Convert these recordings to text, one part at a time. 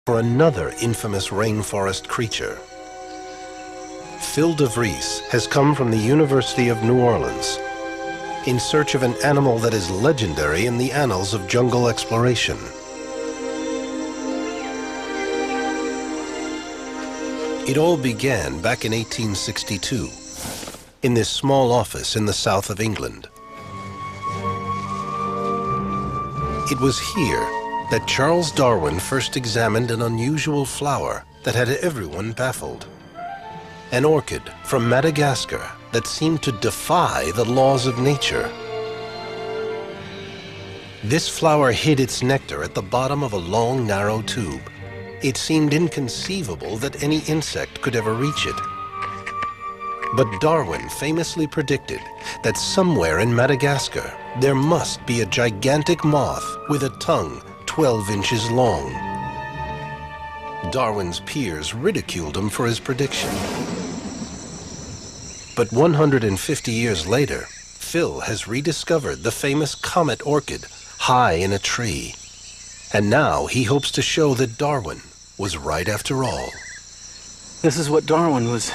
for another infamous rainforest creature. Phil DeVries has come from the University of New Orleans in search of an animal that is legendary in the annals of jungle exploration. It all began back in 1862 in this small office in the south of England. It was here that Charles Darwin first examined an unusual flower that had everyone baffled. An orchid from Madagascar that seemed to defy the laws of nature. This flower hid its nectar at the bottom of a long, narrow tube. It seemed inconceivable that any insect could ever reach it. But Darwin famously predicted that somewhere in Madagascar there must be a gigantic moth with a tongue 12 inches long. Darwin's peers ridiculed him for his prediction. But 150 years later, Phil has rediscovered the famous comet orchid high in a tree. And now he hopes to show that Darwin was right after all. This is what Darwin was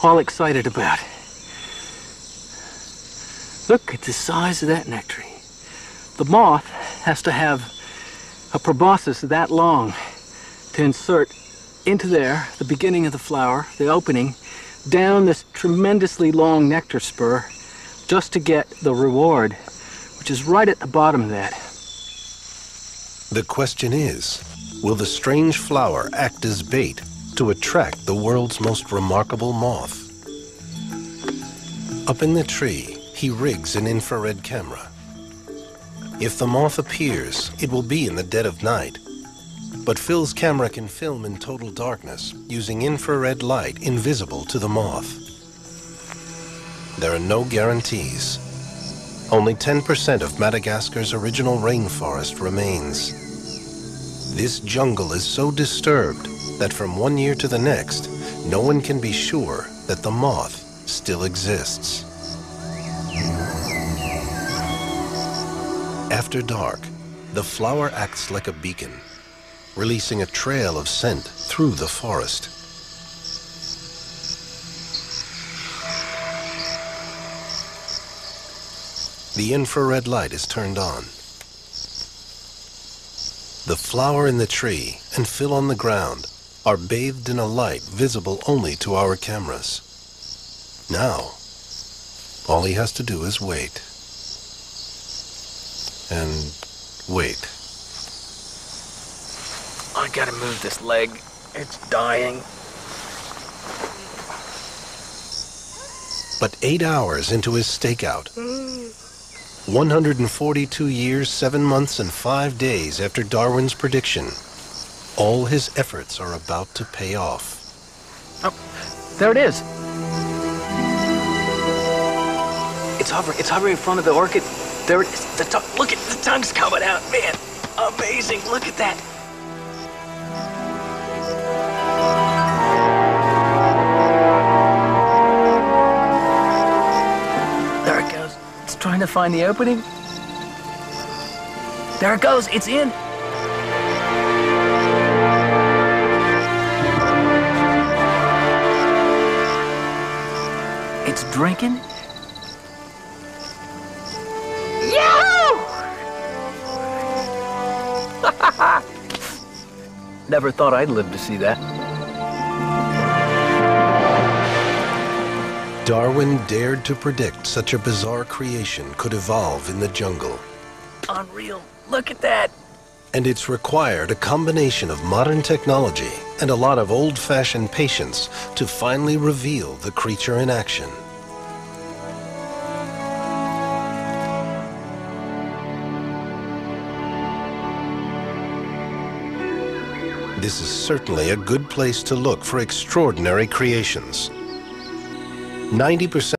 all excited about. Look at the size of that nectary. The moth has to have a proboscis that long to insert into there, the beginning of the flower, the opening, down this tremendously long nectar spur, just to get the reward, which is right at the bottom of that. The question is, will the strange flower act as bait to attract the world's most remarkable moth? Up in the tree, he rigs an infrared camera. If the moth appears, it will be in the dead of night. But Phil's camera can film in total darkness using infrared light invisible to the moth. There are no guarantees. Only 10% of Madagascar's original rainforest remains. This jungle is so disturbed that from one year to the next, no one can be sure that the moth still exists. After dark, the flower acts like a beacon, releasing a trail of scent through the forest. The infrared light is turned on. The flower in the tree and Phil on the ground are bathed in a light visible only to our cameras. Now, all he has to do is wait. And wait. I gotta move this leg. It's dying. But 8 hours into his stakeout, 142 years, 7 months, and 5 days after Darwin's prediction, all his efforts are about to pay off. Oh, there it is. It's hovering in front of the orchid. There it is. Look at the tongue's coming out, man. Amazing. Look at that. There it goes. It's trying to find the opening. There it goes. It's in. It's drinking. Never thought I'd live to see that. Darwin dared to predict such a bizarre creation could evolve in the jungle. Unreal. Look at that. And it's required a combination of modern technology and a lot of old-fashioned patience to finally reveal the creature in action. This is certainly a good place to look for extraordinary creations. 90%